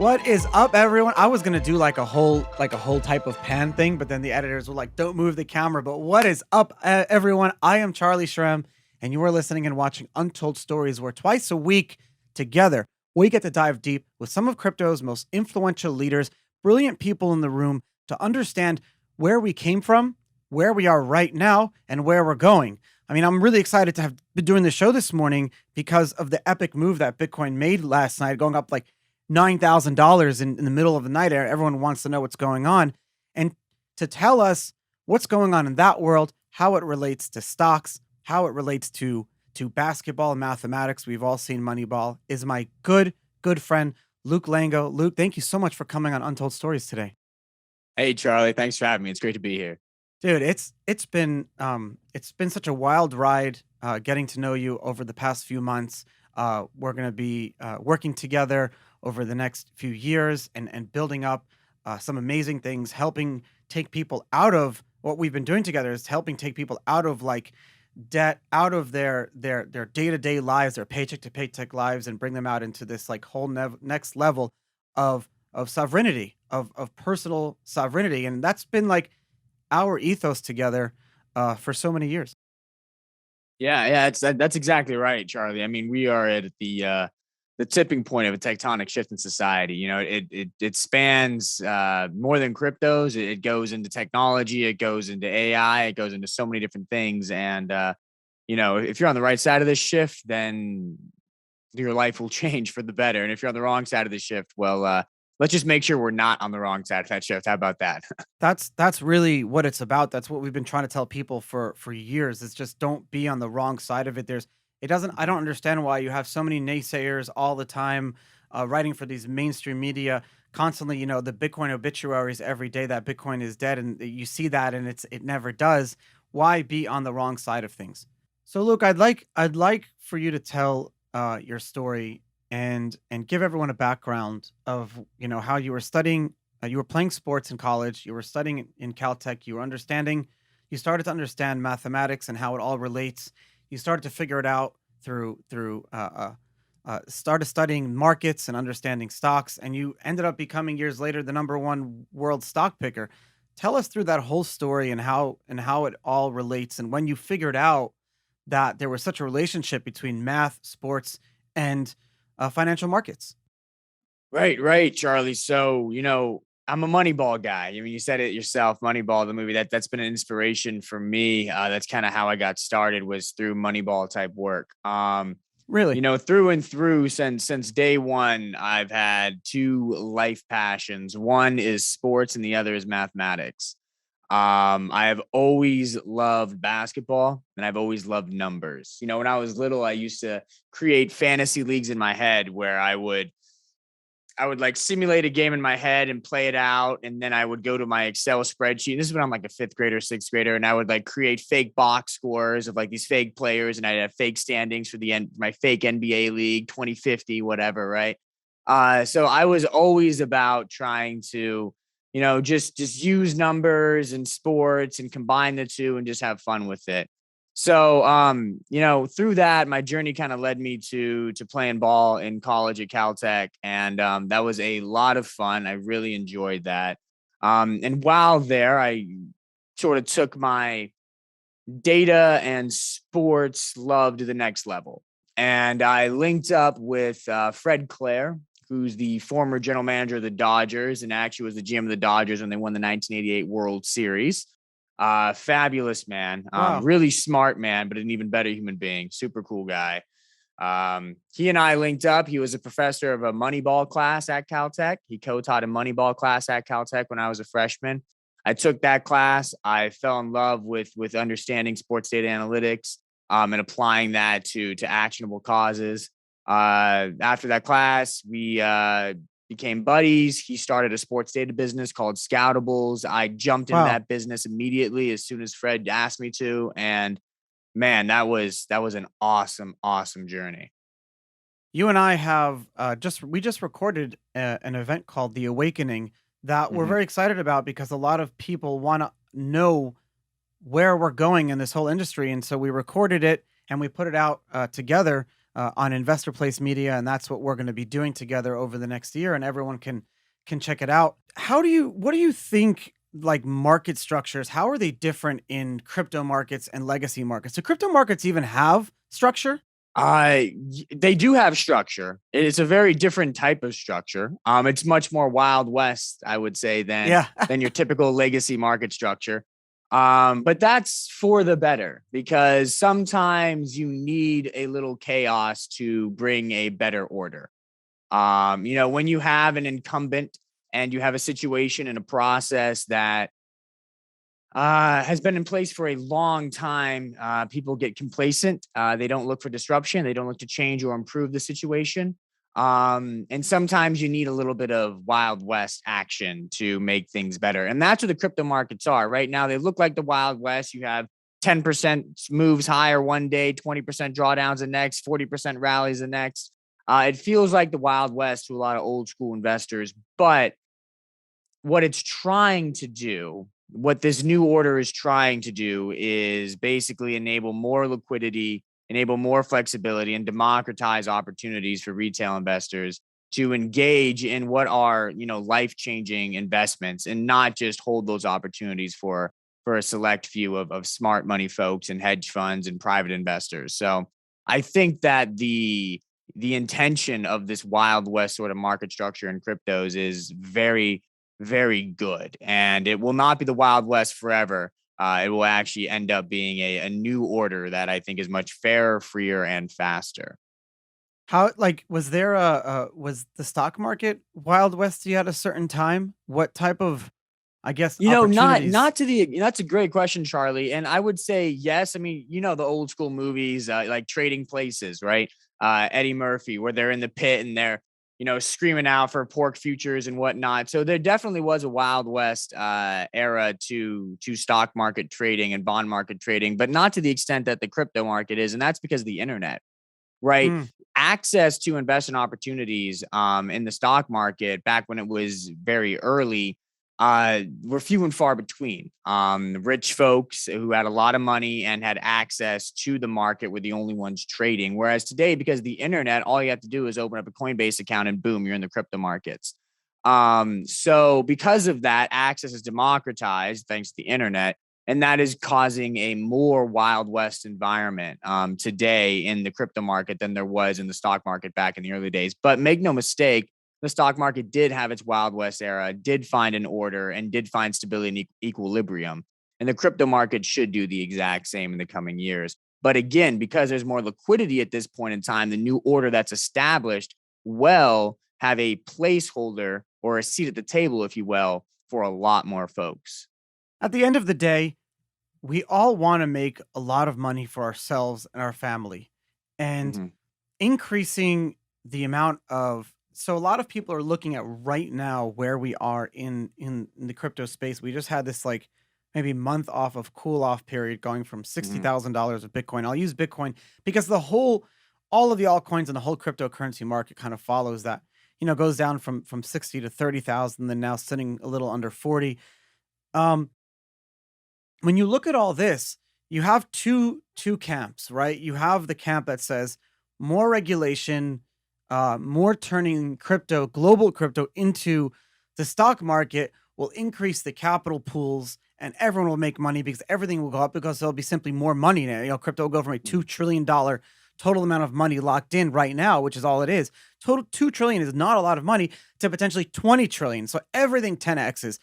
What is up, everyone? I was gonna do like a whole type of pan thing, but then the editors were like, "Don't move the camera." But what is up, everyone? I am Charlie Shrem, and you are listening and watching Untold Stories, where twice a week together we get to dive deep with some of crypto's most influential leaders, brilliant people in the room, to understand where we came from, where we are right now, and where we're going. I mean, I'm really excited to have been doing the show this morning because of the epic move that Bitcoin made last night, going up like $9,000 in the middle of the night. Everyone wants to know what's going on. And to tell us what's going on in that world, how it relates to stocks, how it relates to basketball and mathematics, we've all seen Moneyball, is my good friend, Luke Lango. Luke, thank you so much for coming on Untold Stories today. Hey, Charlie. Thanks for having me. It's great to be here. Dude, it's been such a wild ride getting to know you over the past few months. We're going to be working together over the next few years and building up some amazing things, helping take people out of what we've been doing together is helping take people out of like debt, out of their day-to-day lives, their paycheck to paycheck lives, and bring them out into this like whole next level of sovereignty, of personal sovereignty. And that's been like our ethos together for so many years. Yeah, that's exactly right, Charlie. I mean, we are at the tipping point of a tectonic shift in society. You know, it spans more than cryptos. It goes into technology. It goes into AI. It goes into so many different things. And you know, if you're on the right side of this shift, then your life will change for the better. And if you're on the wrong side of the shift, well, let's just make sure we're not on the wrong side of that shift. How about that? That's really what it's about. That's what we've been trying to tell people for years. It's just don't be on the wrong side of it. I don't understand why you have so many naysayers all the time writing for these mainstream media constantly, the Bitcoin obituaries every day that Bitcoin is dead, and you see that and it never does. Why be on the wrong side of things? So Luke, I'd like for you to tell your story and give everyone a background of, how you were studying. You were playing sports in college. You were studying in Caltech. You started to understand mathematics and how it all relates. You started to figure it out started studying markets and understanding stocks, and you ended up becoming years later the number one world stock picker. Tell us through that whole story and how it all relates, and when you figured out that there was such a relationship between math, sports, and financial markets. Right, Charlie. So, you know, I'm a Moneyball guy. I mean, you said it yourself, Moneyball, the movie that's been an inspiration for me. That's kind of how I got started was through Moneyball type work. You Really? know, through and through since day one, I've had two life passions. One is sports and the other is mathematics. I have always loved basketball and I've always loved numbers. You know, when I was little, I used to create fantasy leagues in my head where I would like simulate a game in my head and play it out. And then I would go to my Excel spreadsheet. This is when I'm like a fifth grader, sixth grader. And I would like create fake box scores of like these fake players. And I'd have fake standings for my fake NBA league, 2050, whatever. Right. So I was always about trying to, just use numbers and sports and combine the two and just have fun with it. So, through that, my journey kind of led me to playing ball in college at Caltech, and that was a lot of fun. I really enjoyed that. And while there, I sort of took my data and sports love to the next level, and I linked up with Fred Clare, who's the former general manager of the Dodgers, and actually was the GM of the Dodgers when they won the 1988 World Series. Fabulous man, Wow. really smart man, but an even better human being. Super cool guy. He and I linked up. He was a professor of a Moneyball class at Caltech. He co-taught a Moneyball class at Caltech when I was a freshman. I took that class. I fell in love with understanding sports data analytics and applying that to actionable causes. After that class, we became buddies. He started a sports data business called Scoutables. I jumped into Wow. that business immediately as soon as Fred asked me to. And man, that was an awesome journey. You and I have just recorded an event called The Awakening that we're Mhm. very excited about because a lot of people want to know where we're going in this whole industry, and so we recorded it and we put it out together. on Investor Place Media, and that's what we're going to be doing together over the next year. And everyone can check it out. What do you think? Like market structures, how are they different in crypto markets and legacy markets? Do crypto markets even have structure? They do have structure. It's a very different type of structure. It's much more Wild West, I would say, than Yeah. than your typical legacy market structure. But that's for the better because sometimes you need a little chaos to bring a better order. When you have an incumbent and you have a situation and a process that has been in place for a long time. People get complacent. They don't look for disruption. They don't look to change or improve the situation. And sometimes you need a little bit of Wild West action to make things better. And that's what the crypto markets are right now. They look like the Wild West. You have 10% moves higher one day, 20% drawdowns the next, 40% rallies the next. It feels like the Wild West to a lot of old school investors, but what it's trying to do, what this new order is trying to do is basically enable more liquidity, enable more flexibility, and democratize opportunities for retail investors to engage in what are, life-changing investments and not just hold those opportunities for a select few of smart money folks and hedge funds and private investors. So I think that the intention of this Wild West sort of market structure in cryptos is very, very good. And it will not be the Wild West forever. It will actually end up being a new order that I think is much fairer, freer, and faster. How like was there was the stock market Wild West at a certain time? What type of I guess Not opportunities? to the that's a great question, Charlie. And I would say yes. I mean, the old school movies like Trading Places, right? Eddie Murphy, where they're in the pit and they're screaming out for pork futures and whatnot. So there definitely was a Wild West era to stock market trading and bond market trading, but not to the extent that the crypto market is, and that's because of the internet, right? Mm. Access to investment opportunities in the stock market back when it was very early were few and far between. Rich folks who had a lot of money and had access to the market were the only ones trading. Whereas today, because of the internet, all you have to do is open up a Coinbase account and boom, you're in the crypto markets. So because of that, access is democratized thanks to the internet. And that is causing a more Wild West environment today in the crypto market than there was in the stock market back in the early days. But make no mistake, the stock market did have its Wild West era, did find an order, and did find stability and equilibrium. And the crypto market should do the exact same in the coming years. But again, because there's more liquidity at this point in time, the new order that's established will have a placeholder or a seat at the table, if you will, for a lot more folks. At the end of the day, we all want to make a lot of money for ourselves and our family. And Mhm. increasing the amount of so a lot of people are looking at right now where we are in the crypto space. We just had this like maybe month off of cool off period going from Mhm. $60,000 of Bitcoin. I'll use Bitcoin because all of the altcoins and the whole cryptocurrency market kind of follows that. Goes down from 60 to 30,000, then now sitting a little under 40. Um, when you look at all this, you have two camps, right? You have the camp that says more regulation, more turning global crypto into the stock market will increase the capital pools and everyone will make money because everything will go up because there'll be simply more money now. Crypto will go from a $2 trillion total amount of money locked in right now, which is all it is. Total 2 trillion is not a lot of money to potentially 20 trillion. So everything 10x's.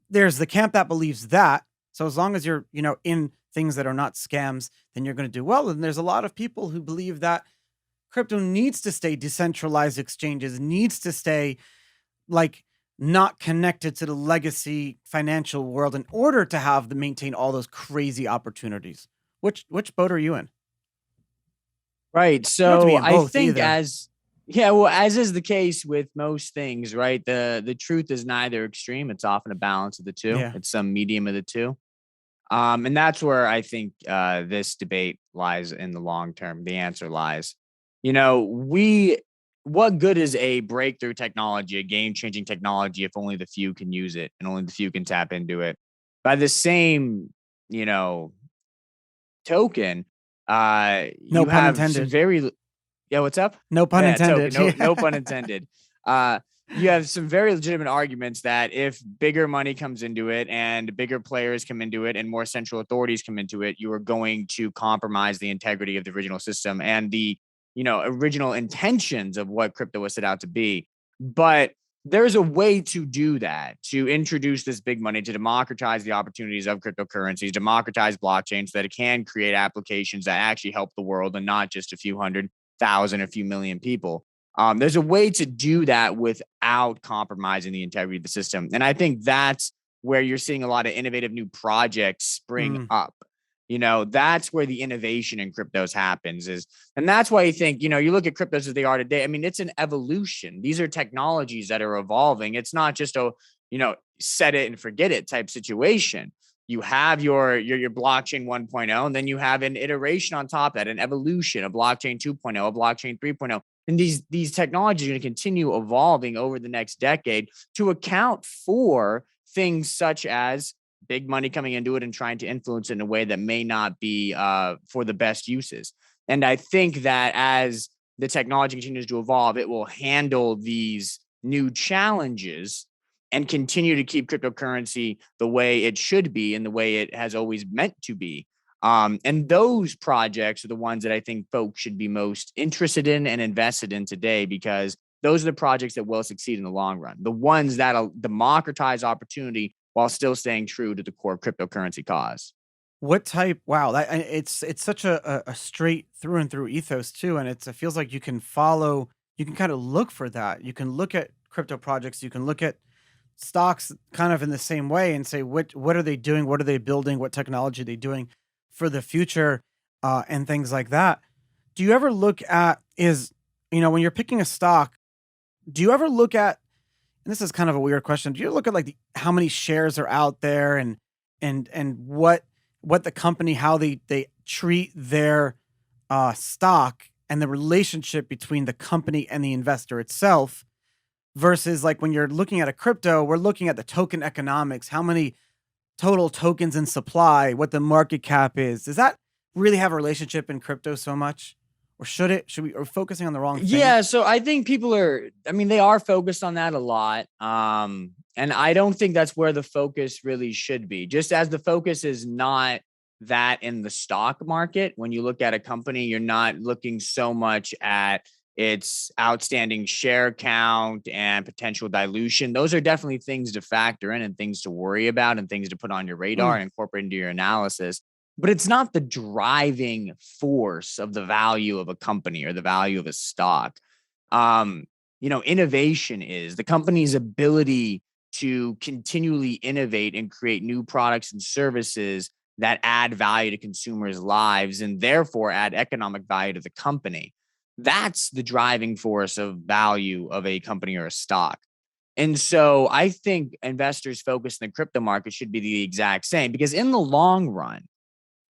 There's the camp that believes that. So as long as you're, in things that are not scams, then you're going to do well. And there's a lot of people who believe that crypto needs to stay decentralized exchanges, needs to stay like not connected to the legacy financial world in order to have to maintain all those crazy opportunities. Which boat are you in? Right. You don't have to be So in I both think either. as is the case with most things, right? The truth is neither extreme. It's often a balance of the two. Yeah. It's some medium of the two. And that's where I think this debate lies in the long term. The answer lies. We what good is a breakthrough technology, a game-changing technology, if only the few can use it and only the few can tap into it? By the same, you know, token, No you pun have some intended. very Yeah, what's up? No pun Yeah, token. intended. No pun intended. Uh, you have some very legitimate arguments that if bigger money comes into it and bigger players come into it and more central authorities come into it, you are going to compromise the integrity of the original system and the, original intentions of what crypto was set out to be. But there's a way to do that, to introduce this big money, to democratize the opportunities of cryptocurrencies, democratize blockchains, so that it can create applications that actually help the world and not just a few hundred thousand, a few million people. There's a way to do that without compromising the integrity of the system. And I think that's where you're seeing a lot of innovative new projects spring Mm. up. That's where the innovation in cryptos happens and that's why you think, you look at cryptos as they are today. I mean, it's an evolution. These are technologies that are evolving. It's not just a, set it and forget it type situation. You have your blockchain 1.0, and then you have an iteration on top of that, an evolution, a blockchain 2.0, a blockchain 3.0. And these technologies are going to continue evolving over the next decade to account for things such as big money coming into it and trying to influence it in a way that may not be for the best uses. And I think that as the technology continues to evolve, it will handle these new challenges and continue to keep cryptocurrency the way it should be and the way it has always meant to be. And those projects are the ones that I think folks should be most interested in and invested in today, because those are the projects that will succeed in the long run. The ones that'll democratize opportunity while still staying true to the core cryptocurrency cause. What type? Wow, it's such a straight through and through ethos too, and it feels like you can follow. You can kind of look for that. You can look at crypto projects. You can look at stocks kind of in the same way and say what are they doing? What are they building? What technology are they doing for the future, and things like that. Do you ever look at when you're picking a stock? Do you ever look at, and this is kind of a weird question. Do you look at like how many shares are out there and what the company, how they treat their stock and the relationship between the company and the investor itself versus like when you're looking at a crypto, we're looking at the token economics, how many total tokens in supply, what the market cap is. Does that really have a relationship in crypto so much? Or should it? Should we are we focusing on the wrong thing? Yeah, so I think they are focused on that a lot. And I don't think that's where the focus really should be. Just as the focus is not that in the stock market, when you look at a company, you're not looking so much at its outstanding share count and potential dilution. Those are definitely things to factor in and things to worry about and things to put on your radar Mm. and incorporate into your analysis. But it's not the driving force of the value of a company or the value of a stock. Innovation is the company's ability to continually innovate and create new products and services that add value to consumers' lives and therefore add economic value to the company. That's the driving force of value of a company or a stock. And so I think investors focused in the crypto market should be the exact same, because in the long run,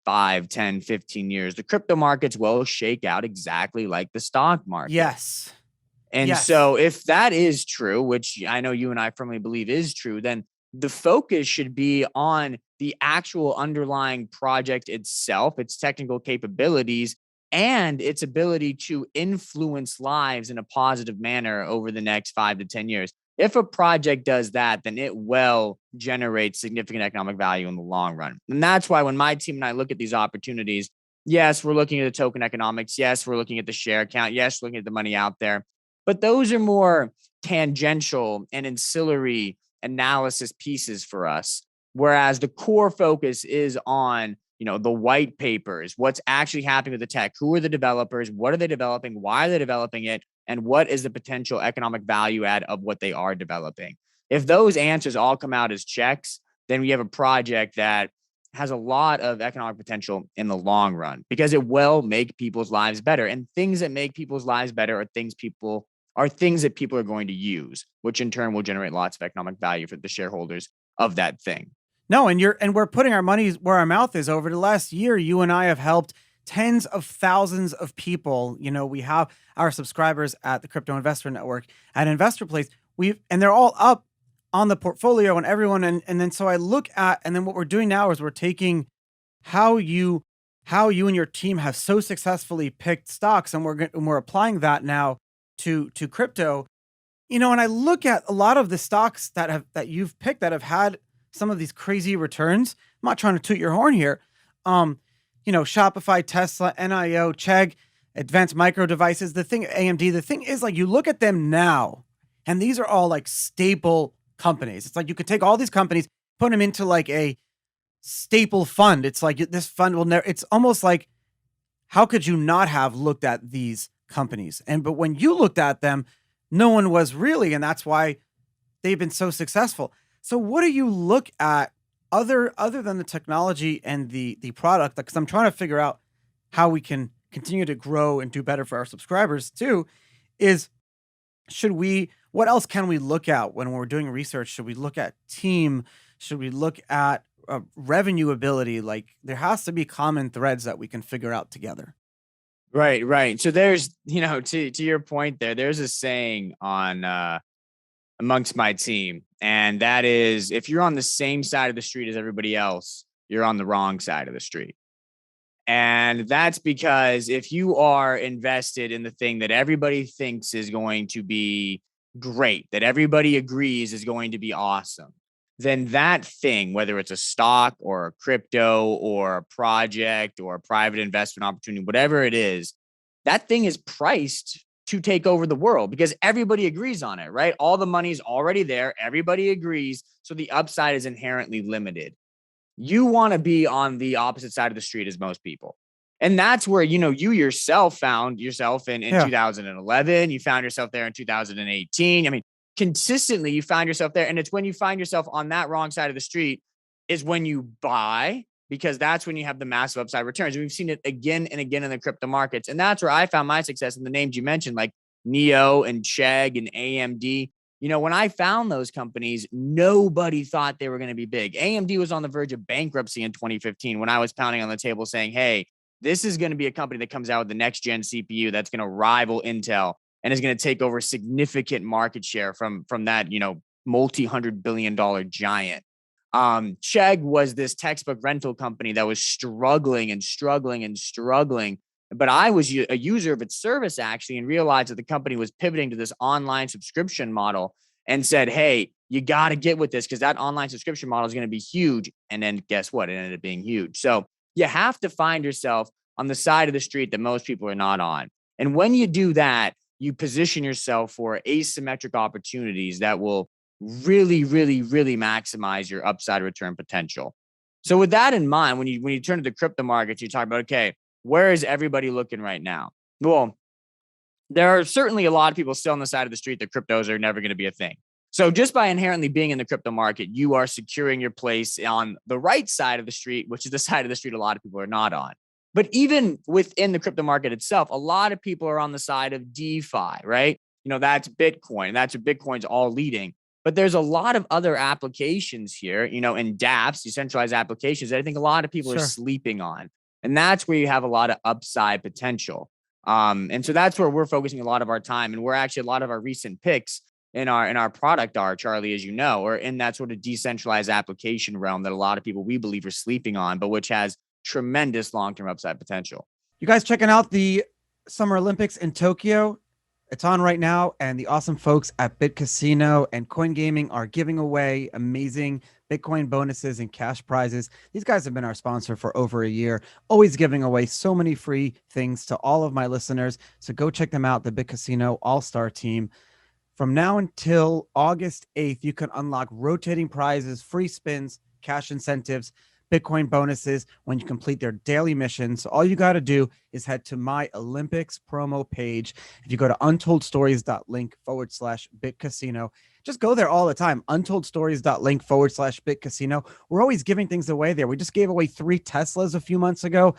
5, 10, 15 years, the crypto markets will shake out exactly like the stock market. Yes. And Yes. so if that is true, which I know you and I firmly believe is true, then the focus should be on the actual underlying project itself, its technical capabilities, and its ability to influence lives in a positive manner over the next 5 to 10 years. If a project does that, then it will generate significant economic value in the long run. And that's why when my team and I look at these opportunities, yes, we're looking at the token economics. Yes, we're looking at the share count. Yes, we're looking at the money out there. But those are more tangential and ancillary analysis pieces for us. Whereas the core focus is on, the white papers, what's actually happening with the tech, who are the developers, what are they developing, why are they developing it, and what is the potential economic value add of what they are developing. If those answers all come out as checks, then we have a project that has a lot of economic potential in the long run, because it will make people's lives better. And things that make people's lives better are things that people are going to use, which in turn will generate lots of economic value for the shareholders of that thing. No, and we're putting our money where our mouth is. Over the last year, you and I have helped tens of thousands of people. We have our subscribers at the Crypto Investor Network at Investor Place. And they're all up on the portfolio and everyone. And then so I look at, and then what we're doing now is we're taking how you how you and your team have so successfully picked stocks, and we're applying that now to crypto. And I look at a lot of the stocks that you've picked that have had some of these crazy returns. I'm not trying to toot your horn here. Shopify, Tesla, NIO, Chegg, Advanced Micro Devices, the thing, AMD, the thing is, like, you look at them now, and these are all like staple companies. It's like you could take all these companies, put them into like a staple fund. It's like this fund will never, it's almost like, how could you not have looked at these companies? But when you looked at them, no one was really, and that's why they've been so successful. So what do you look at other than the technology and the product? Because I'm trying to figure out how we can continue to grow and do better for our subscribers too. Is what else can we look at when we're doing research? Should we look at team? Should we look at revenue ability? Like, there has to be common threads that we can figure out together. Right, right. So there's, to your point there's a saying on amongst my team, and that is, if you're on the same side of the street as everybody else, you're on the wrong side of the street. And that's because if you are invested in the thing that everybody thinks is going to be great, that everybody agrees is going to be awesome, then that thing, whether it's a stock or a crypto or a project or a private investment opportunity, whatever it is, that thing is priced to take over the world because everybody agrees on it, right? All the money's already there. Everybody agrees. So the upside is inherently limited. You want to be on the opposite side of the street as most people. And that's where, you yourself found yourself in 2011. You found yourself there in 2018. I mean, consistently you found yourself there. And it's when you find yourself on that wrong side of the street is when you buy, because that's when you have the massive upside returns. We've seen it again and again in the crypto markets. And that's where I found my success in the names you mentioned, like Neo and Chegg and AMD. When I found those companies, nobody thought they were going to be big. AMD was on the verge of bankruptcy in 2015 when I was pounding on the table saying, hey, this is going to be a company that comes out with the next gen CPU that's going to rival Intel and is going to take over significant market share from that, multi-$100 billion giant. Chegg was this textbook rental company that was struggling and struggling and struggling. But I was a user of its service actually, and realized that the company was pivoting to this online subscription model and said, hey, you got to get with this because that online subscription model is going to be huge. And then guess what? It ended up being huge. So you have to find yourself on the side of the street that most people are not on. And when you do that, you position yourself for asymmetric opportunities that will really, really, really maximize your upside return potential. So with that in mind, when you turn to the crypto markets, you talk about, okay, where is everybody looking right now? Well, there are certainly a lot of people still on the side of the street that cryptos are never going to be a thing. So just by inherently being in the crypto market, you are securing your place on the right side of the street, which is the side of the street a lot of people are not on. But even within the crypto market itself, a lot of people are on the side of DeFi, right? That's Bitcoin. That's what Bitcoin's all leading. But there's a lot of other applications here, in dApps, decentralized applications, that I think a lot of people are sleeping on. And that's where you have a lot of upside potential. And so that's where we're focusing a lot of our time. And we're actually, a lot of our recent picks in our product are, Charlie, as you know, or in that sort of decentralized application realm that a lot of people, we believe, are sleeping on, but which has tremendous long-term upside potential. You guys checking out the Summer Olympics in Tokyo? It's on right now, and the awesome folks at Bitcasino and Coin Gaming are giving away amazing Bitcoin bonuses and cash prizes. These guys have been our sponsor for over a year, always giving away so many free things to all of my listeners. So go check them out, the Bitcasino All-Star Team. From now until August 8th, you can unlock rotating prizes, free spins, cash incentives, Bitcoin bonuses when you complete their daily missions. So all you got to do is head to my Olympics promo page. If you go to untoldstories.link/BitCasino, just go there all the time. Untoldstories.link/BitCasino. We're always giving things away there. We just gave away 3 Teslas a few months ago.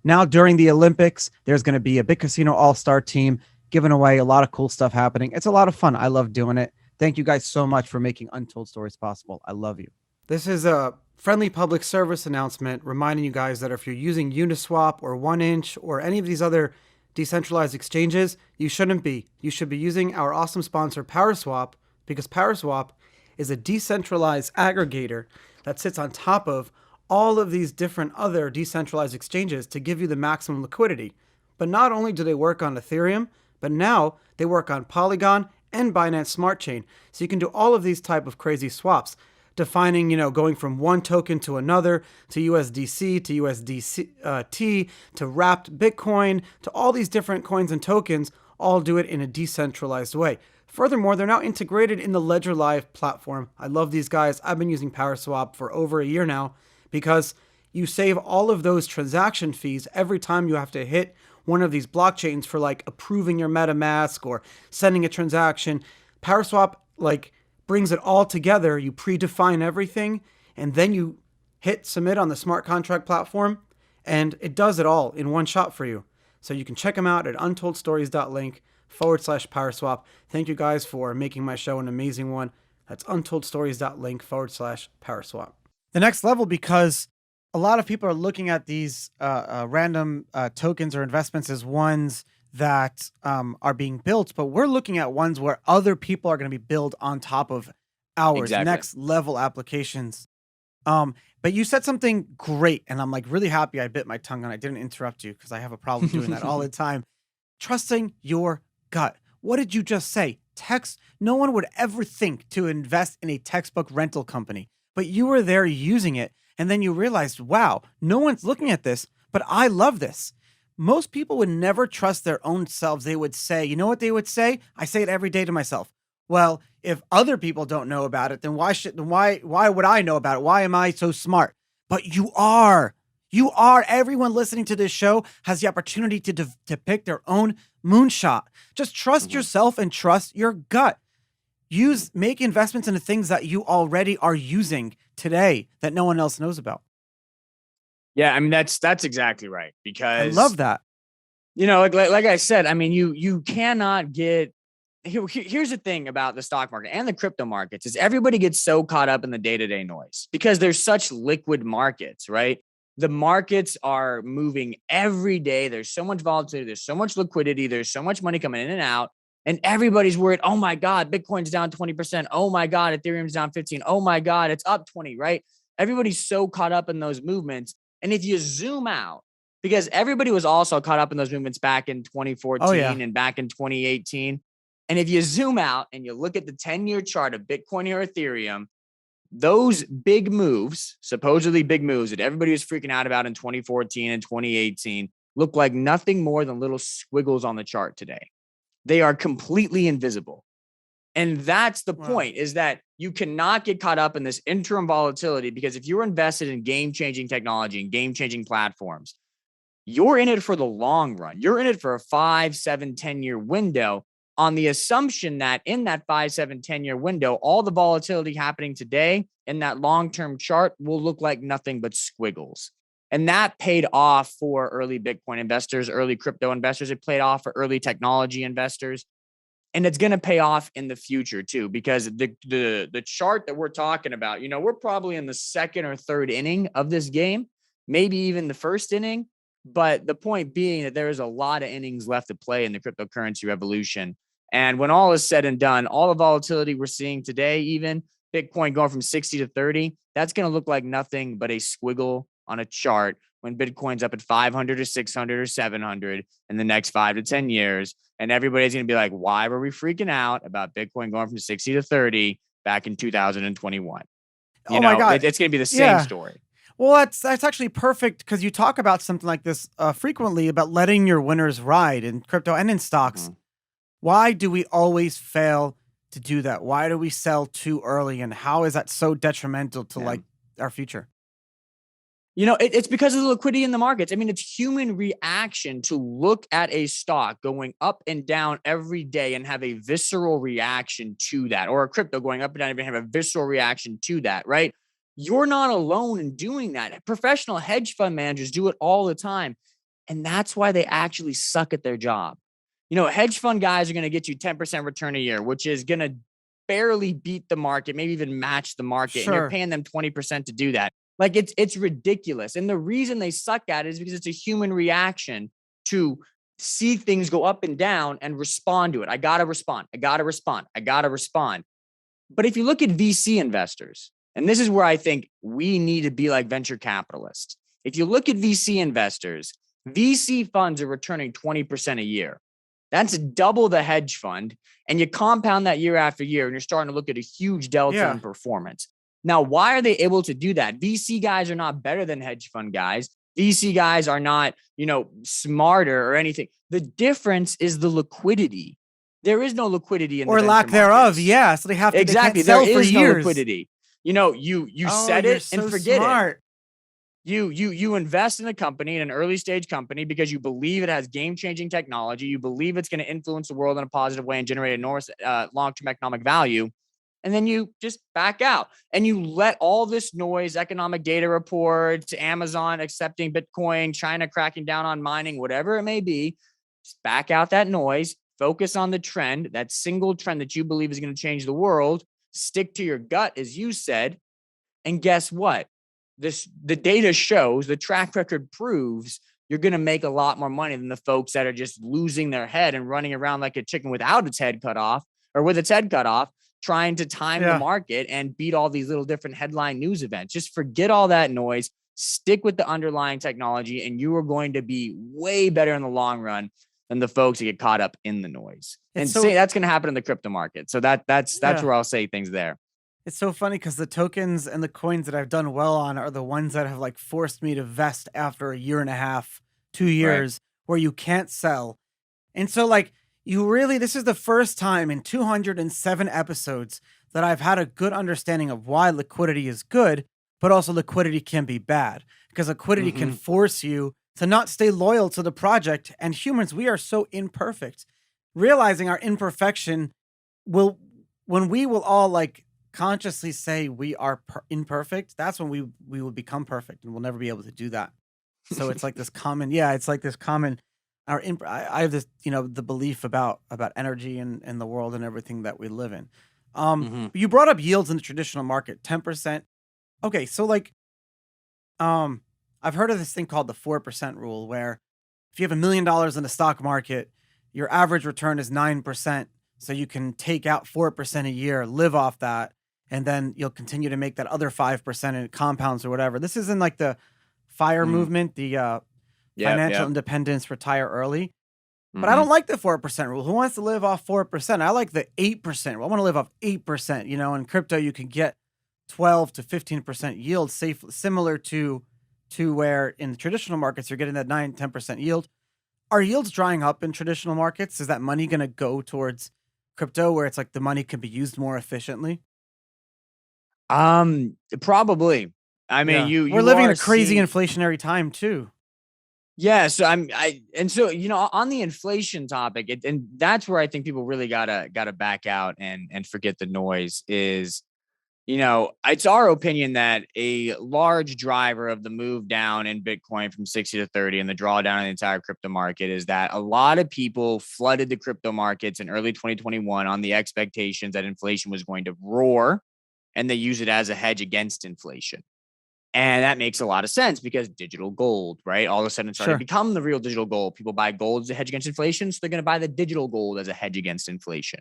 Now during the Olympics, there's going to be a Bitcasino All-Star Team giving away a lot of cool stuff happening. It's a lot of fun. I love doing it. Thank you guys so much for making Untold Stories possible. I love you. This is a friendly public service announcement reminding you guys that if you're using Uniswap or 1inch or any of these other decentralized exchanges, you shouldn't be. You should be using our awesome sponsor, PowerSwap, because PowerSwap is a decentralized aggregator that sits on top of all of these different other decentralized exchanges to give you the maximum liquidity. But not only do they work on Ethereum, but now they work on Polygon and Binance Smart Chain. So you can do all of these type of crazy swaps, defining, going from one token to another, to USDC, to USDT, to wrapped Bitcoin, to all these different coins and tokens, all do it in a decentralized way. Furthermore, they're now integrated in the Ledger Live platform. I love these guys. I've been using PowerSwap for over a year now because you save all of those transaction fees every time you have to hit one of these blockchains for like approving your MetaMask or sending a transaction. PowerSwap brings it all together. You predefine everything and then you hit submit on the smart contract platform and it does it all in one shot for you. So you can check them out at untoldstories.link/PowerSwap. Thank you guys for making my show an amazing one. That's untoldstories.link/PowerSwap. The next level, because a lot of people are looking at these random tokens or investments as ones that are being built, but we're looking at ones where other people are going to be built on top of ours, Exactly. next level applications. But you said something great, and I'm like really happy I bit my tongue and I didn't interrupt you because I have a problem doing that all the time. Trusting your gut. What did you just say? No one would ever think to invest in a textbook rental company, but you were there using it. And then you realized, wow, no one's looking at this, but I love this. Most people would never trust their own selves. They would say, you know what they would say? I say it every day to myself. Well, if other people don't know about it, then why would I know about it? Why am I so smart? But you are. You are. Everyone listening to this show has the opportunity to pick their own moonshot. Just trust yourself and trust your gut. Make investments into things that you already are using today that no one else knows about. Yeah, I mean that's exactly right, because I love that. Like I said, I mean you cannot get here's the thing about the stock market and the crypto markets is everybody gets so caught up in the day-to-day noise because there's such liquid markets, right? The markets are moving every day. There's so much volatility, there's so much liquidity, there's so much money coming in and out. And everybody's worried, oh my God, Bitcoin's down 20%. Oh my God, Ethereum's down 15. Oh my God, it's up 20, right? Everybody's so caught up in those movements. And if you zoom out, because everybody was also caught up in those movements back in 2014 and back in 2018. And if you zoom out and you look at the 10-year chart of Bitcoin or Ethereum, those big moves, supposedly big moves that everybody was freaking out about in 2014 and 2018, look like nothing more than little squiggles on the chart today. They are completely invisible. And that's the point, is that you cannot get caught up in this interim volatility, because if you're invested in game-changing technology and game-changing platforms, you're in it for the long run. You're in it for a 5, 7, 10-year window, on the assumption that in that 5, 7, 10-year window, all the volatility happening today in that long-term chart will look like nothing but squiggles. And that paid off for early Bitcoin investors, early crypto investors. It played off for early technology investors. And it's going to pay off in the future too, because the chart that we're talking about, we're probably in the second or third inning of this game, maybe even the first inning. But the point being that there is a lot of innings left to play in the cryptocurrency revolution. And when all is said and done, all the volatility we're seeing today, even Bitcoin going from 60 to 30, that's going to look like nothing but a squiggle on a chart when Bitcoin's up at 500 or 600 or 700 in the next 5 to 10 years. And everybody's going to be like, why were we freaking out about Bitcoin going from 60 to 30 back in 2021? My God. It's going to be the same story. Well, that's actually perfect, because you talk about something like this frequently, about letting your winners ride in crypto and in stocks. Mm-hmm. Why do we always fail to do that? Why do we sell too early? And how is that so detrimental to our future? It's because of the liquidity in the markets. I mean, it's human reaction to look at a stock going up and down every day and have a visceral reaction to that, or a crypto going up and down and have a visceral reaction to that, right? You're not alone in doing that. Professional hedge fund managers do it all the time. And that's why they actually suck at their job. Hedge fund guys are going to get you 10% return a year, which is going to barely beat the market, maybe even match the market. Sure. And you're paying them 20% to do that. Like it's ridiculous. And the reason they suck at it is because it's a human reaction to see things go up and down and respond to it. I got to respond. I got to respond. I got to respond. But if you look at VC investors And this is where I think we need to be like venture capitalists. If you look at VC investors, VC funds are returning 20% a year. That's double the hedge fund. And you compound that year after year, and you're starting to look at a huge delta in performance. Now, why are they able to do that? VC guys are not better than hedge fund guys. VC guys are not, smarter or anything. The difference is the liquidity. There is no liquidity in the or venture lack thereof. markets. Yeah, so they can't Exactly. There sell for is no years. liquidity. You Oh, set you're it so and forget smart. it. You invest in a company, in an early stage company, because you believe it has game-changing technology. You believe it's going to influence the world in a positive way and generate enormous long-term economic value. And then you just back out and you let all this noise, economic data reports, Amazon accepting Bitcoin, China cracking down on mining, whatever it may be, just back out that noise, focus on the trend, that single trend that you believe is going to change the world, stick to your gut, as you said. And guess what? The data shows, the track record proves you're going to make a lot more money than the folks that are just losing their head and running around like a chicken without its head cut off, or with its head cut off, trying to time the market and beat all these little different headline news events. Just forget all that noise, stick with the underlying technology, and you are going to be way better in the long run than the folks that get caught up in the noise. And say that's going to happen in the crypto market. So that's where I'll say things there. It's so funny because the tokens and the coins that I've done well on are the ones that have like forced me to vest after a year and a half, 2 years, where you can't sell. And so like this is the first time in 207 episodes that I've had a good understanding of why liquidity is good, but also liquidity can be bad, because liquidity can force you to not stay loyal to the project. And humans, we are so imperfect. Realizing our imperfection when we will all like consciously say we are imperfect, that's when we will become perfect, and we'll never be able to do that. So it's like this common, I have this, the belief about energy and the world and everything that we live in. You brought up yields in the traditional market, 10%. Okay, so like, I've heard of this thing called the 4% rule, where if you have $1 million in the stock market, your average return is 9%. So you can take out 4% a year, live off that, and then you'll continue to make that other 5% and it compounds or whatever. This is in like the FIRE movement, the financial independence, retire early. But I don't like the 4% rule. Who wants to live off 4%? I like the 8% rule. I want to live off 8%. In crypto, you can get 12 to 15% yield, similar to where in the traditional markets, you're getting that 9-10% yield. Are yields drying up in traditional markets? Is that money going to go towards crypto, where it's like the money can be used more efficiently? Probably. I mean, we're living in a crazy inflationary time too. Yeah. So on the inflation topic, and that's where I think people really gotta back out and forget the noise is, it's our opinion that a large driver of the move down in Bitcoin from 60 to 30 and the drawdown in the entire crypto market is that a lot of people flooded the crypto markets in early 2021 on the expectations that inflation was going to roar, and they use it as a hedge against inflation. And that makes a lot of sense because digital gold, right? All of a sudden it's starting to become the real digital gold. People buy gold as a hedge against inflation, so they're going to buy the digital gold as a hedge against inflation.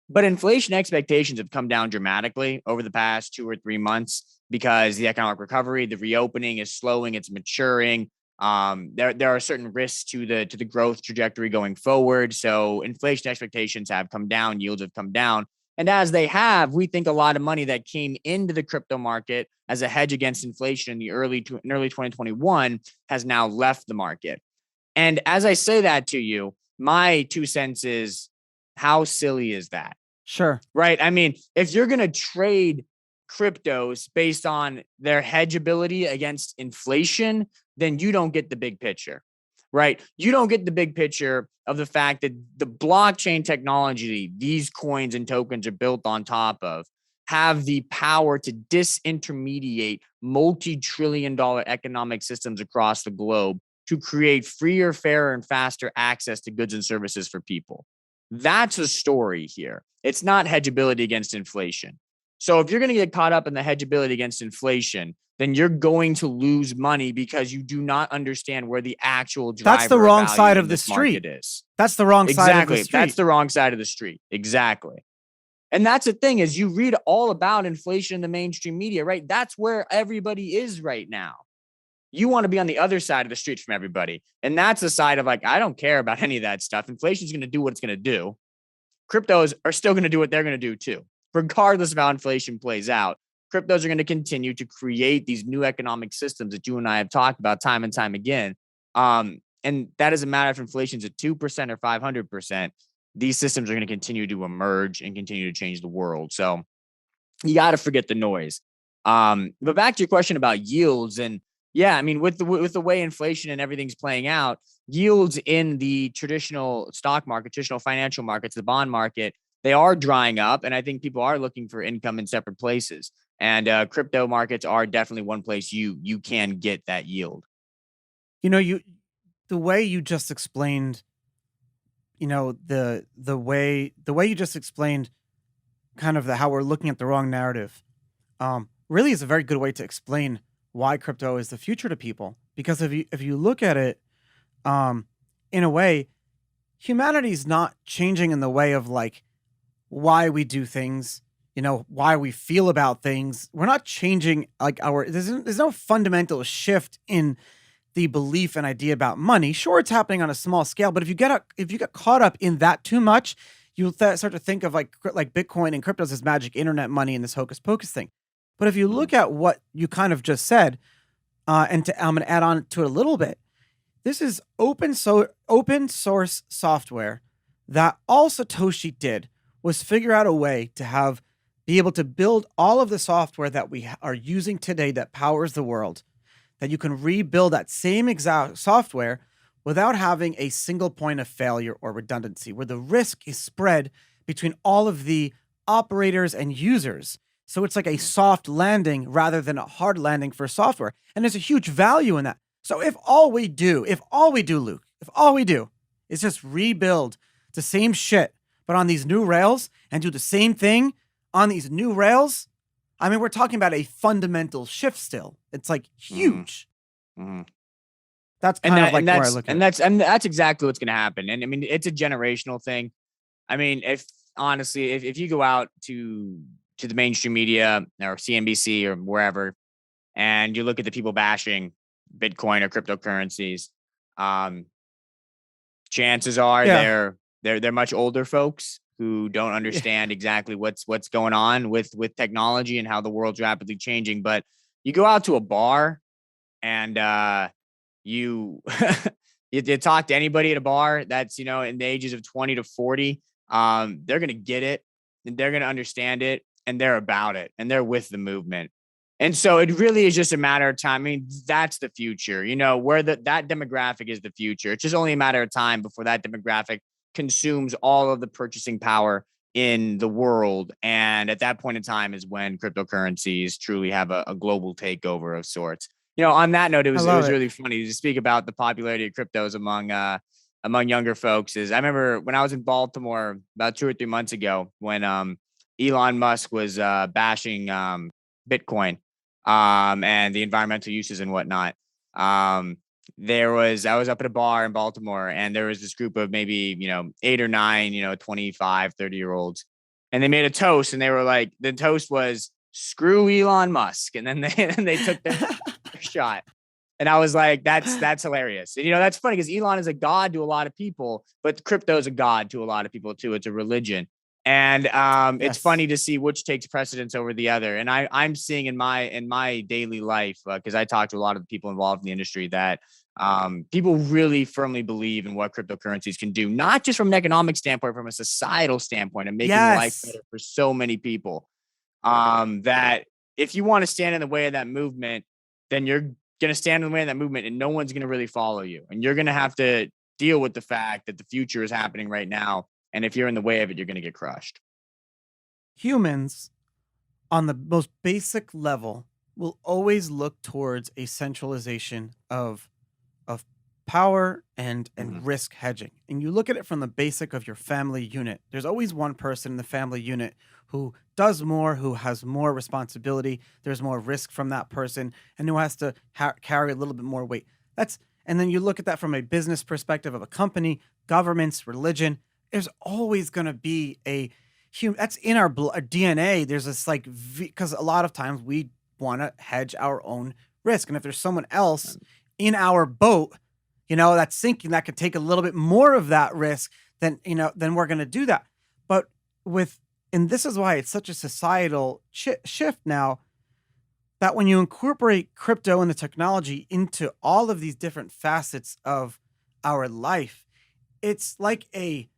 But inflation expectations have come down dramatically over the past 2 or 3 months because the economic recovery, the reopening is slowing, it's maturing. There are certain risks to the growth trajectory going forward. So inflation expectations have come down, yields have come down. And as they have, we think a lot of money that came into the crypto market as a hedge against inflation in early 2021 has now left the market. And as I say that to you, my 2 cents is, how silly is that? Sure. Right. I mean, if you're going to trade cryptos based on their hedgeability against inflation, then you don't get the big picture, right? You don't get the big picture of the fact that the blockchain technology these coins and tokens are built on top of have the power to disintermediate multi-trillion-dollar economic systems across the globe to create freer, fairer, and faster access to goods and services for people. That's the story here. It's not hedgeability against inflation. So if you're going to get caught up in the hedgeability against inflation, then you're going to lose money because you do not understand where the actual driver That's the wrong of side of the street. is. That's the wrong side of the street. That's the wrong side of the street. Exactly. And that's the thing is you read all about inflation in the mainstream media, right? That's where everybody is right now. You want to be on the other side of the street from everybody. And that's the side of like, I don't care about any of that stuff. Inflation is going to do what it's going to do. Cryptos are still going to do what they're going to do too, regardless of how inflation plays out. Cryptos are going to continue to create these new economic systems that you and I have talked about time and time again. And that doesn't matter if inflation's at 2% or 500%. These systems are going to continue to emerge and continue to change the world. So you got to forget the noise. But back to your question about yields, and yeah, I mean, with the way inflation and everything's playing out, yields in the traditional stock market, traditional financial markets, the bond market, they are drying up, and I think people are looking for income in separate places. And crypto markets are definitely one place you can get that yield. You the way you just explained, the way you just explained kind of how we're looking at the wrong narrative, really is a very good way to explain why crypto is the future to people. Because if you look at it, um, in a way, humanity's not changing in the way of like why we do things, why we feel about things. We're not changing like there's no fundamental shift in the belief and idea about money. Sure, it's happening on a small scale, but if you get caught up in that too much, you'll start to think of like Bitcoin and cryptos as magic internet money and this hocus pocus thing. But if you look at what you kind of just said, I'm going to add on to it a little bit. This is open source software that all Satoshi did was figure out a way to be able to build all of the software that we are using today that powers the world, that you can rebuild that same exact software without having a single point of failure or redundancy, where the risk is spread between all of the operators and users. So it's like a soft landing rather than a hard landing for software. And there's a huge value in that. So if all we do, Luke, is just rebuild the same shit, but on these new rails and do the same thing on these new rails, I mean, we're talking about a fundamental shift still. It's like huge. Mm-hmm. That's kind of like where I look at it. And that's exactly what's going to happen. And I mean, it's a generational thing. I mean, if you go out to the mainstream media or CNBC or wherever, and you look at the people bashing Bitcoin or cryptocurrencies, chances are they're much older folks who don't understand exactly what's going on with technology and how the world's rapidly changing. But you go out to a bar and you you talk to anybody at a bar that's in the ages of 20 to 40, they're gonna get it and they're gonna understand it and they're about it and they're with the movement. And so it really is just a matter of time. I mean, that's the future, where that demographic is the future. It's just only a matter of time before that demographic consumes all of the purchasing power in the world. And at that point in time is when cryptocurrencies truly have a global takeover of sorts. On that note, it was really funny to speak about the popularity of cryptos among younger folks. I remember when I was in Baltimore about 2 or 3 months ago when Elon Musk was bashing Bitcoin and the environmental uses and whatnot. I was up at a bar in Baltimore and there was this group of maybe, 8 or 9, 25, 30-year-olds. And they made a toast and they were like, the toast was screw Elon Musk. And then they took their shot. And I was like, that's hilarious. And, that's funny because Elon is a god to a lot of people, but crypto is a god to a lot of people too. It's a religion. And it's funny to see which takes precedence over the other. And I'm seeing in my daily life, because I talk to a lot of the people involved in the industry, that people really firmly believe in what cryptocurrencies can do, not just from an economic standpoint, from a societal standpoint, and making life better for so many people. That if you want to stand in the way of that movement, then you're going to stand in the way of that movement and no one's going to really follow you. And you're going to have to deal with the fact that the future is happening right now. And if you're in the way of it, you're going to get crushed. Humans, on the most basic level, will always look towards a centralization of power and risk hedging. And you look at it from the basic of your family unit. There's always one person in the family unit who does more, who has more responsibility. There's more risk from that person, and who has to carry a little bit more weight. And then you look at that from a business perspective of a company, governments, religion. There's always going to be a that's in our DNA. There's this like, because a lot of times we want to hedge our own risk. And if there's someone else in our boat, that's sinking, that could take a little bit more of that risk, then we're going to do that. But and this is why it's such a societal shift now, that when you incorporate crypto and the technology into all of these different facets of our life, it's like a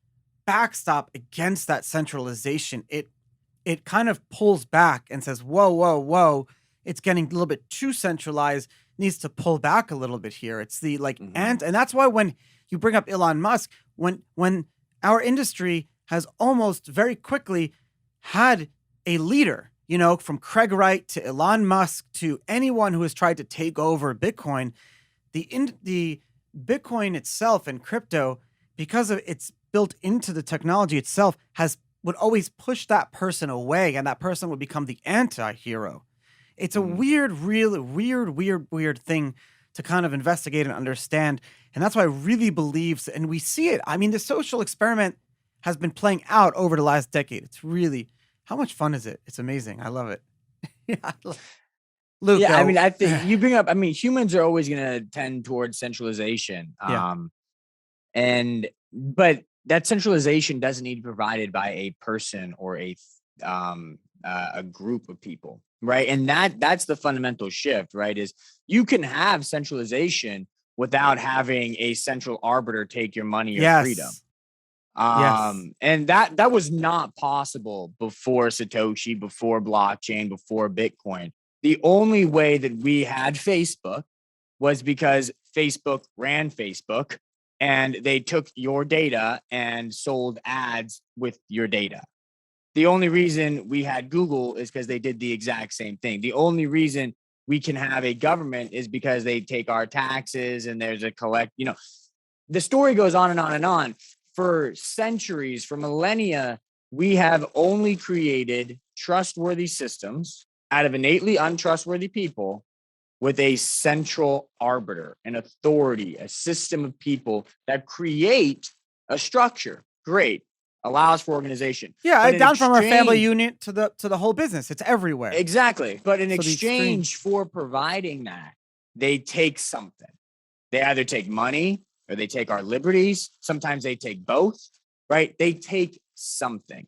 backstop against that centralization. It kind of pulls back and says, whoa, whoa, whoa, it's getting a little bit too centralized, needs to pull back a little bit here. It's the and that's why when you bring up Elon Musk, when our industry has almost very quickly had a leader, from Craig Wright to Elon Musk to anyone who has tried to take over Bitcoin, the Bitcoin itself and crypto, because of it's built into the technology itself, would always push that person away, and that person would become the anti-hero. It's a really weird thing to kind of investigate and understand. And that's why I really believe, and we see it. I mean, the social experiment has been playing out over the last decade. It's really, how much fun is it? It's amazing. I love it. Yeah, Luke. Yeah, I mean, I think you bring up, I mean, humans are always going to tend towards centralization. Yeah. But that centralization doesn't need to be provided by a person or a group of people, right? And that's the fundamental shift, right? Is you can have centralization without having a central arbiter take your money or freedom. And that was not possible before Satoshi, before blockchain, before Bitcoin. The only way that we had Facebook was because Facebook ran Facebook, and they took your data and sold ads with your data. The only reason we had Google is because they did the exact same thing. The only reason we can have a government is because they take our taxes, and there's a the story goes on and on and on. For centuries, for millennia, we have only created trustworthy systems out of innately untrustworthy people with a central arbiter, an authority, a system of people that create a structure. Great. Allows for organization. Yeah, down from our family unit to the whole business. It's everywhere. Exactly. But in exchange for providing that, they take something. They either take money or they take our liberties. Sometimes they take both, right? They take something.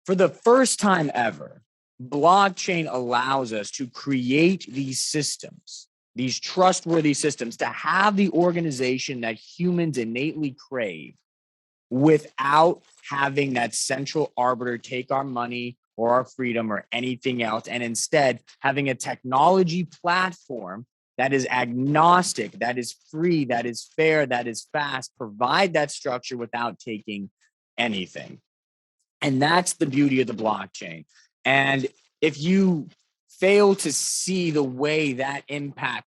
For the first time ever, blockchain allows us to create these systems, these trustworthy systems, to have the organization that humans innately crave without having that central arbiter take our money or our freedom or anything else, and instead having a technology platform that is agnostic, that is free, that is fair, that is fast, provide that structure without taking anything. And that's the beauty of the blockchain. And if you fail to see the way that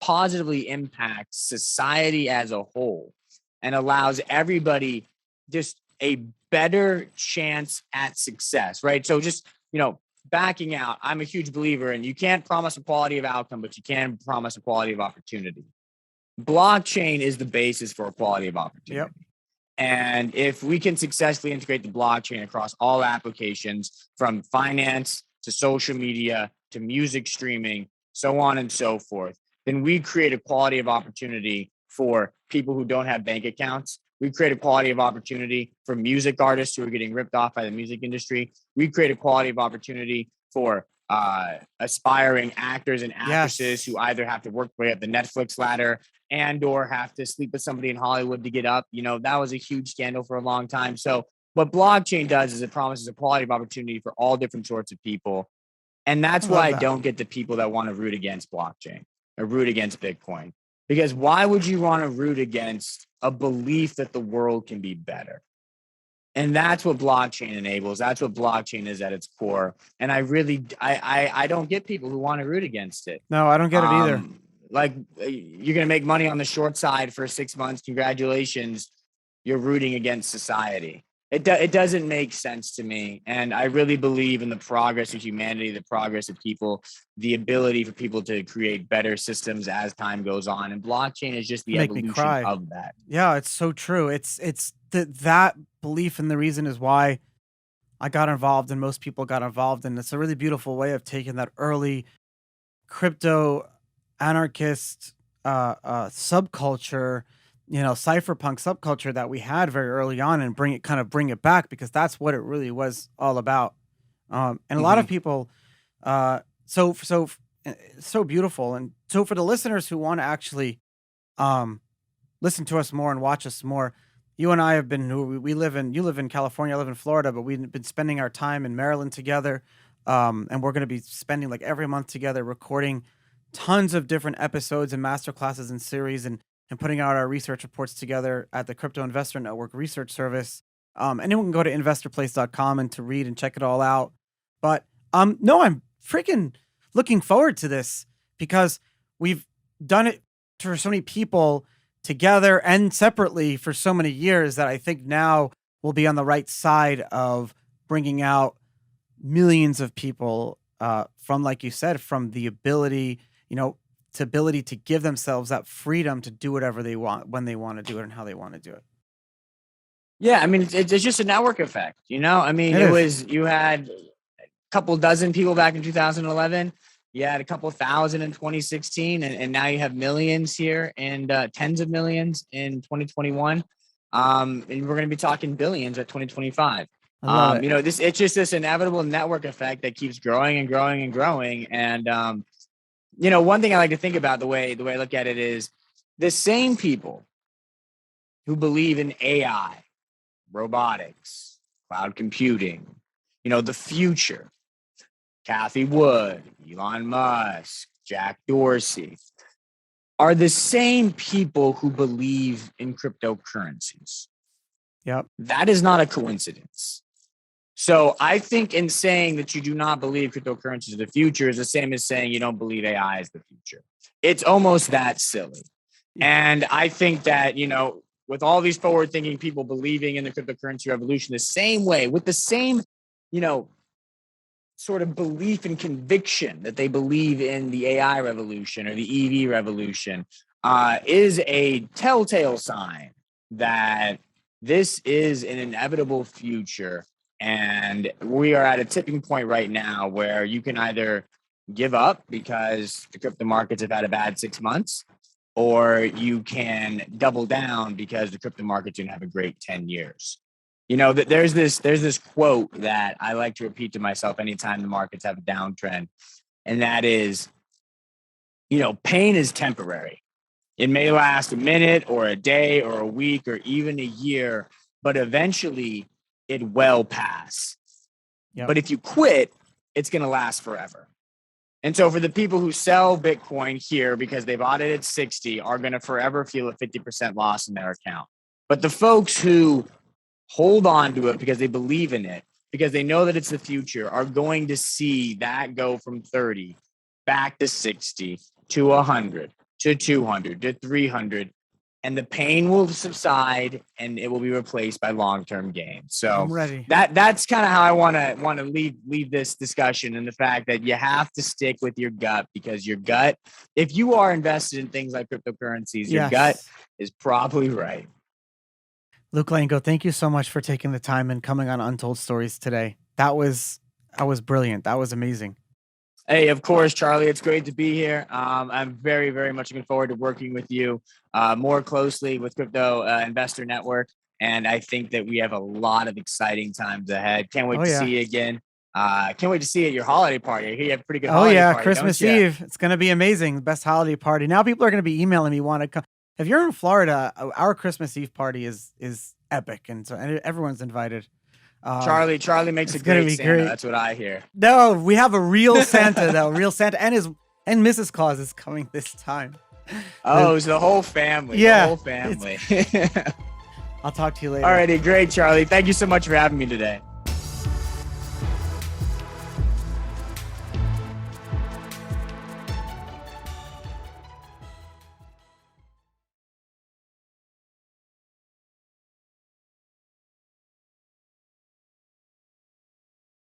positively impacts society as a whole and allows everybody just a better chance at success, right? So just, backing out, I'm a huge believer in you can't promise a quality of outcome, but you can promise a quality of opportunity. Blockchain is the basis for a quality of opportunity. Yep. And if we can successfully integrate the blockchain across all applications, from finance to social media to music streaming, so on and so forth, then we create a quality of opportunity for people who don't have bank accounts. We create a quality of opportunity for music artists who are getting ripped off by the music industry. We create a quality of opportunity for aspiring actors and actresses who either have to work their way up the Netflix ladder and or have to sleep with somebody in Hollywood to get up. That was a huge scandal for a long time. So what blockchain does is it promises a quality of opportunity for all different sorts of people. And that's why I don't get the people that want to root against blockchain or root against Bitcoin. Because why would you want to root against a belief that the world can be better? And that's what blockchain enables. That's what blockchain is at its core. And I don't get people who want to root against it. No, I don't get it either. Like, you're going to make money on the short side for 6 months. Congratulations. You're rooting against society. It doesn't make sense to me. And I really believe in the progress of humanity, the progress of people, the ability for people to create better systems as time goes on. And blockchain is just the evolution of that. Yeah, it's so true. It's that belief, and the reason is why I got involved and most people got involved. And it's a really beautiful way of taking that early crypto anarchist subculture, cypherpunk subculture that we had very early on, and bring it back, because that's what it really was all about. And a lot of Mhm. people, so beautiful. And so for the listeners who want to actually um, listen to us more and watch us more, you and I have been, you live in California, I live in Florida, but we've been spending our time in Maryland together. And we're going to be spending like every month together, recording tons of different episodes and master classes and series, and putting out our research reports together at the Crypto Investor Network Research Service. Anyone can go to investorplace.com and to read and check it all out. But no, I'm freaking looking forward to this, because we've done it for so many people together and separately for so many years, that I think now we'll be on the right side of bringing out millions of people, from, like you said, from the ability, to give themselves that freedom to do whatever they want, when they want to do it, and how they want to do it. Yeah, I mean, it's just a network effect, you know? I mean, It it is. was, you had a couple dozen people back in 2011. You had a couple thousand in 2016, and now you have millions here, and tens of millions in 2021. And we're going to be talking billions at 2025. I love it. It's just this inevitable network effect that keeps growing and growing and growing. And one thing I like to think about, the way I look at it, is the same people who believe in AI, robotics, cloud computing, the future, Kathy Wood, Elon Musk, Jack Dorsey, are the same people who believe in cryptocurrencies. Yep. That is not a coincidence. So I think in saying that you do not believe cryptocurrencies are the future is the same as saying you don't believe AI is the future. It's almost that silly. And I think that, with all these forward-thinking people believing in the cryptocurrency revolution the same way, with the same, sort of belief and conviction that they believe in the AI revolution or the EV revolution, is a telltale sign that this is an inevitable future. And we are at a tipping point right now where you can either give up because the crypto markets have had a bad 6 months, or you can double down because the crypto market's going to have a great 10 years. There's this quote that I like to repeat to myself anytime the markets have a downtrend. And that is, pain is temporary. It may last a minute or a day or a week or even a year, but eventually it will pass. Yep. But if you quit, it's going to last forever. And so for the people who sell Bitcoin here because they bought it at 60 are going to forever feel a 50% loss in their account. But the folks who hold on to it because they believe in it, because they know that it's the future, are going to see that go from 30 back to 60 to 100 to 200 to 300. And the pain will subside and it will be replaced by long-term gains. So I'm ready. That's kind of how I want to leave this discussion, and the fact that you have to stick with your gut, because your gut, if you are invested in things like cryptocurrencies, your gut is probably right. Luke Lango, thank you so much for taking the time and coming on Untold Stories today. That was brilliant. That was amazing. Hey, of course, Charlie, it's great to be here. I'm very, very much looking forward to working with you more closely with Crypto Investor Network. And I think that we have a lot of exciting times ahead. Can't wait to see you again. Can't wait to see you at your holiday party. I hear you have a pretty good holiday party. Christmas Eve. It's going to be amazing. The best holiday party. Now people are going to be emailing me, want to come. If you're in Florida, our Christmas Eve party is epic. And so everyone's invited. Charlie makes a great Santa. Great. That's what I hear. No, we have a real Santa though. Real Santa, and Mrs. Claus is coming this time. Oh, it's the whole family. Yeah, the whole family. I'll talk to you later. Alrighty, great, Charlie. Thank you so much for having me today.